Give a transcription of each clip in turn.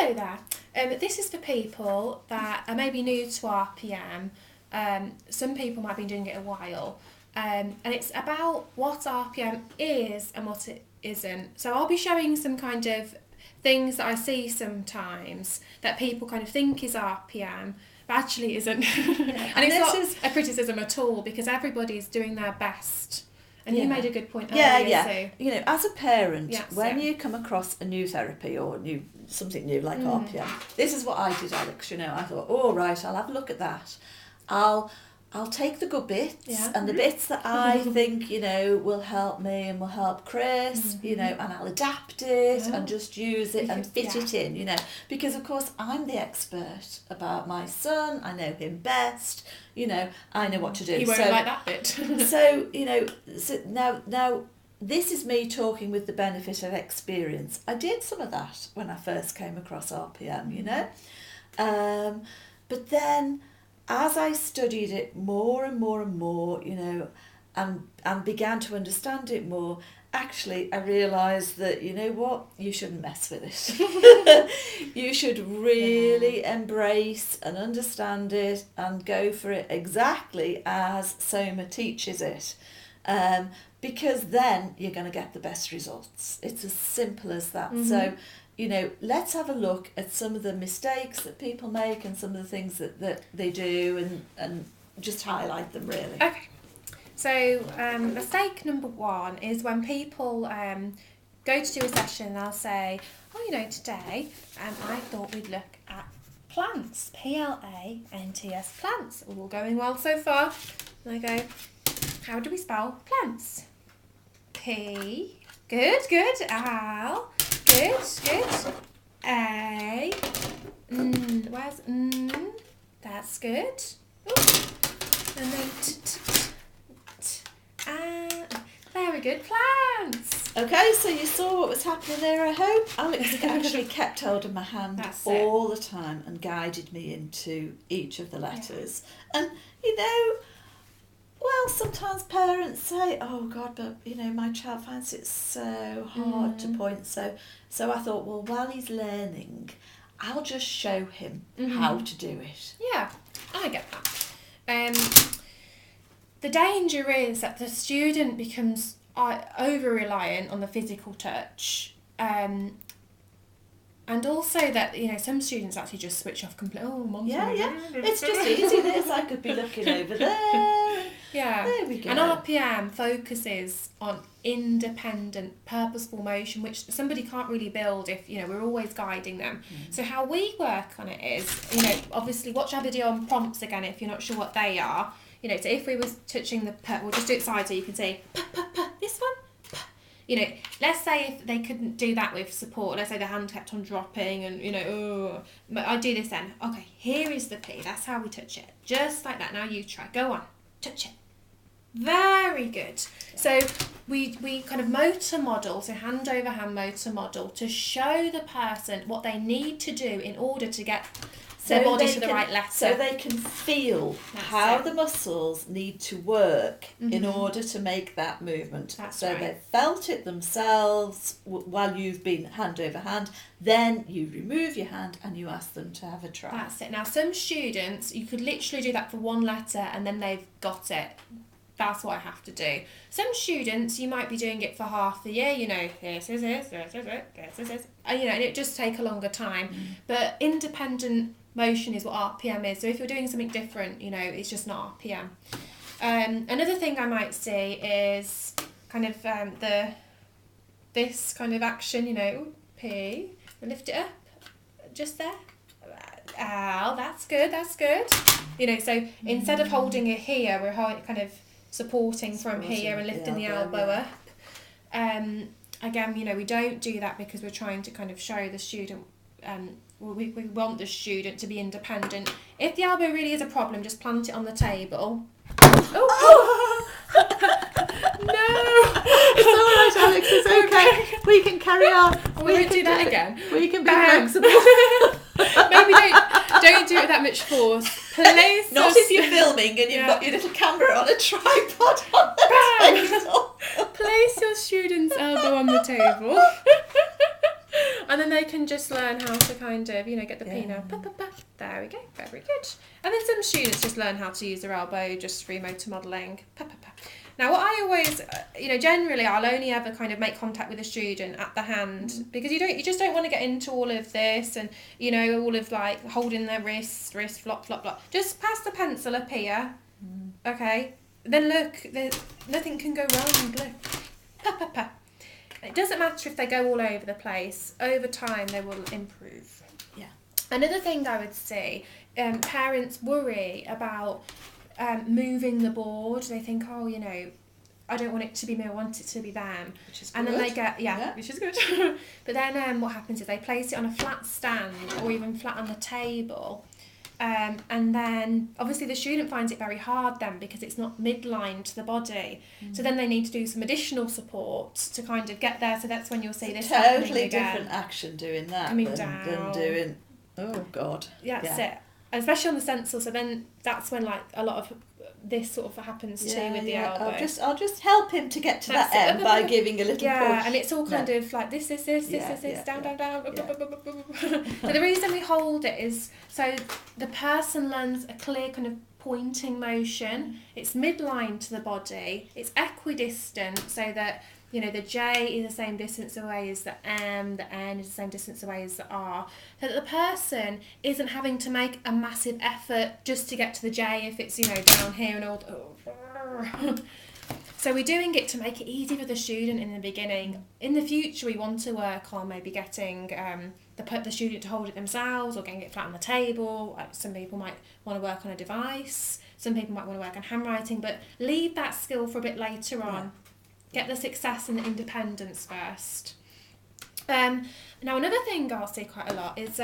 hello there. This is for people that are maybe new to RPM. Some people might be doing it a while. And it's about what RPM is and what it isn't. So I'll be showing some kind of things that I see sometimes that people kind of think is RPM, but actually isn't. Yeah. And it's not a criticism at all, because everybody's doing their best. And you made a good point earlier. Yeah. So. You know, as a parent, when you come across a new therapy or something new like RPM, this is what I did, Alex. You know, I thought, oh right, I'll have a look at that. I'll take the good bits and the bits that I think, you know, will help me and will help Chris, you know, and I'll adapt it and just use it and fit it in, you know, because of course I'm the expert about my son. I know him best, you know, I know what to do. You won't like that bit. So, you know, now this is me talking with the benefit of experience. I did some of that when I first came across RPM, you know, but then as I studied it more and more and more, you know, and began to understand it more, actually I realised that, you know what, you shouldn't mess with it. You should really embrace and understand it and go for it exactly as Soma teaches it. Because then you're going to get the best results. It's as simple as that. So, you know, let's have a look at some of the mistakes that people make and some of the things that they do and just highlight them, really. Okay. So mistake number 1 is when people go to do a session, they'll say, oh, you know, today I thought we'd look at plants, Plants, plants, all going well so far. And I go, how do we spell plants? P, good, L, good, A, where's that's good. Ooh. And then very good, plants. Okay, so you saw what was happening there, I hope. Alex actually kept hold of my hand all the time and guided me into each of the letters. And, you know, well, sometimes parents say, oh God, but, you know, my child finds it so hard to point. So I thought, well, while he's learning, I'll just show him how to do it. Yeah, I get that. The danger is that the student becomes over-reliant on the physical touch. And also that, you know, some students actually just switch off completely. Oh, Mum's It's just easy. This I could be looking over there. Yeah. There we go. And RPM focuses on independent, purposeful motion, which somebody can't really build if, you know, we're always guiding them. So how we work on it is, you know, obviously watch our video on prompts again if you're not sure what they are. You know, so if we was touching the we'll just do it side so you can see this one. You know, let's say if they couldn't do that with support, let's say the hand kept on dropping and, you know, I do this then. Okay, here is the P. That's how we touch it. Just like that. Now you try. Go on. Touch it. Very good. So we kind of motor model, so hand over hand motor model, to show the person what they need to do in order to get their body to the right letter. So they can feel how the muscles need to work in order to make that movement. They've felt it themselves while you've been hand over hand. Then you remove your hand and you ask them to have a try. That's it. Now, some students, you could literally do that for one letter and then they've got it. That's what I have to do. Some students, you might be doing it for half the year, you know, this is it, this is it, this is it. And, you know, and it just take a longer time. But independent motion is what RPM is. So if you're doing something different, you know, it's just not RPM. Another thing I might see is kind of this kind of action, you know, P, lift it up, just there. L, that's good. You know, so instead of holding it here, we're kind of supporting from here and lifting the elbow up. Again, you know, we don't do that because we're trying to kind of show the student, we want the student to be independent. If the elbow really is a problem, just plant it on the table. Oh! No! It's all right, Alex, it's okay. We can carry on. We won't do that again. We can be flexible. Maybe don't do it with that much force. Place Not if you're filming and you've got your little camera on a tripod on the table. Place your student's elbow on the table. And then they can just learn how to kind of, get the piano. There we go, very good. And then some students just learn how to use their elbow, just free motor modelling. Now, what I always, generally I'll only ever kind of make contact with a student at the hand, because you just don't want to get into all of this and, all of like holding their wrist, flop, flop, flop. Just pass the pencil up here, okay? Then look, nothing can go wrong, look. It doesn't matter if they go all over the place. Over time, they will improve. Yeah. Another thing I would say, parents worry about moving the board. They think, I don't want it to be me, I want it to be them. Which is and good. then they get, which is good. But then what happens is they place it on a flat stand or even flat on the table. And then obviously the student finds it very hard then because it's not midline to the body. So then they need to do some additional support to kind of get there. So that's when you'll see this happening again. Totally different action doing that Coming than down. doing, oh God. Yeah, that's it. Especially on the stencil. So then that's when like a lot of this sort of happens too with the elbow. I'll just help him to get to that end by giving a little push. And it's all kind of like this, down. So the reason we hold it is so the person learns a clear kind of pointing motion. It's midline to the body. It's equidistant so that the J is the same distance away as the M, the N is the same distance away as the R. So that the person isn't having to make a massive effort just to get to the J if it's, down here and all. So we're doing it to make it easy for the student in the beginning. In the future, we want to work on maybe getting the student to hold it themselves or getting it flat on the table. Some people might want to work on a device. Some people might want to work on handwriting, but leave that skill for a bit later on. Get the success and the independence first. Now, another thing I'll say quite a lot is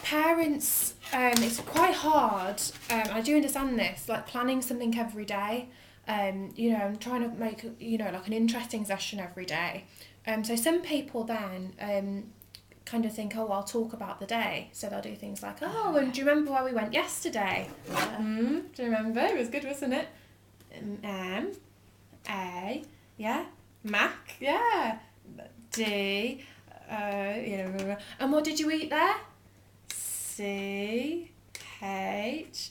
parents, it's quite hard, I do understand this, like planning something every day, and trying to make, like an interesting session every day. So some people then kind of think, I'll talk about the day. So they'll do things like, and do you remember where we went yesterday? Do you remember? It was good, wasn't it? A, Mac, D, and what did you eat there? C, H,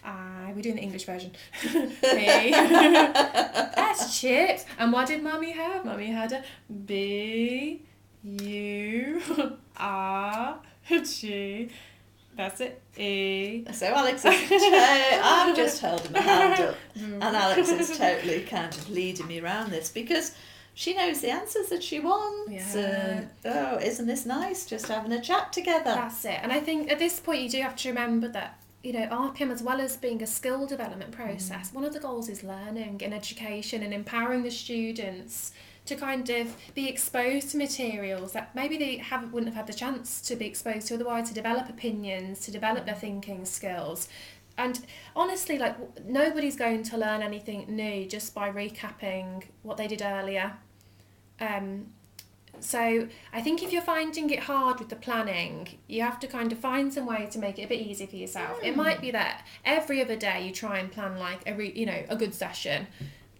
I, we're doing the English version. B, that's chips. And what did Mummy have? Mummy had a B, U, R, G. That's it. E. So Alex is I'm just holding my hand up, and Alex is totally kind of leading me around this because she knows the answers that she wants. And, isn't this nice? Just having a chat together. That's it. And I think at this point you do have to remember that RPM, as well as being a skill development process, one of the goals is learning and education and empowering the students to kind of be exposed to materials that maybe they wouldn't have had the chance to be exposed to otherwise, to develop opinions, to develop their thinking skills. And honestly, like, nobody's going to learn anything new just by recapping what they did earlier. So I think if you're finding it hard with the planning, you have to kind of find some way to make it a bit easier for yourself. It might be that every other day you try and plan like a good session.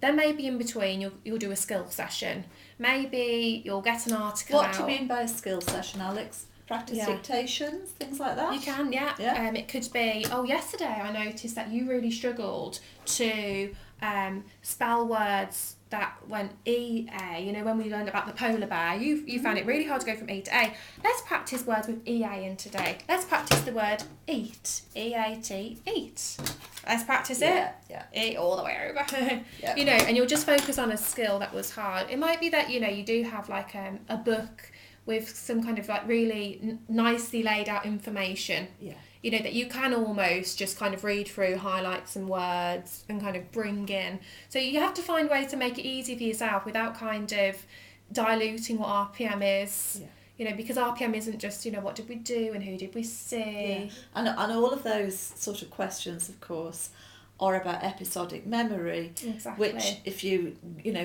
Then maybe in between you'll do a skill session. Maybe you'll get an article out. What do you mean by a skill session, Alex? Practice dictations, things like that? You can, yeah. It could be, yesterday I noticed that you really struggled to spell words that went E-A. When we learned about the polar bear, you found it really hard to go from E to A. Let's practice words with E-A in today. Let's practice the word eat. E-A-T, eat. Let's practice it. Yeah. E all the way over. And you'll just focus on a skill that was hard. It might be that, you do have like a book with some kind of like really nicely laid out information. Yeah. That you can almost just kind of read through, highlight some words and kind of bring in. So you have to find ways to make it easy for yourself without kind of diluting what RPM is. Yeah. Because RPM isn't just, what did we do and who did we see? And all of those sort of questions, of course, are about episodic memory. Exactly. Which, if you,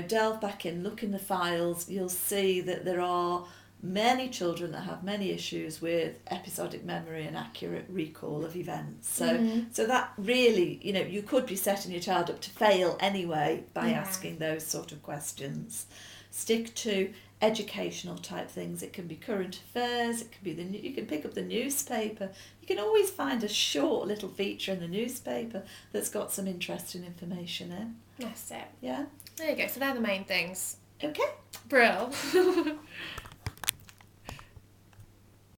delve back in, look in the files, you'll see that there are many children that have many issues with episodic memory and accurate recall of events. So that really, you could be setting your child up to fail anyway by asking those sort of questions. Stick to educational type things. It can be current affairs, it can be you can pick up the newspaper. You can always find a short little feature in the newspaper that's got some interesting information in. That's it. Yeah. There you go. So they're the main things. Okay. Brill.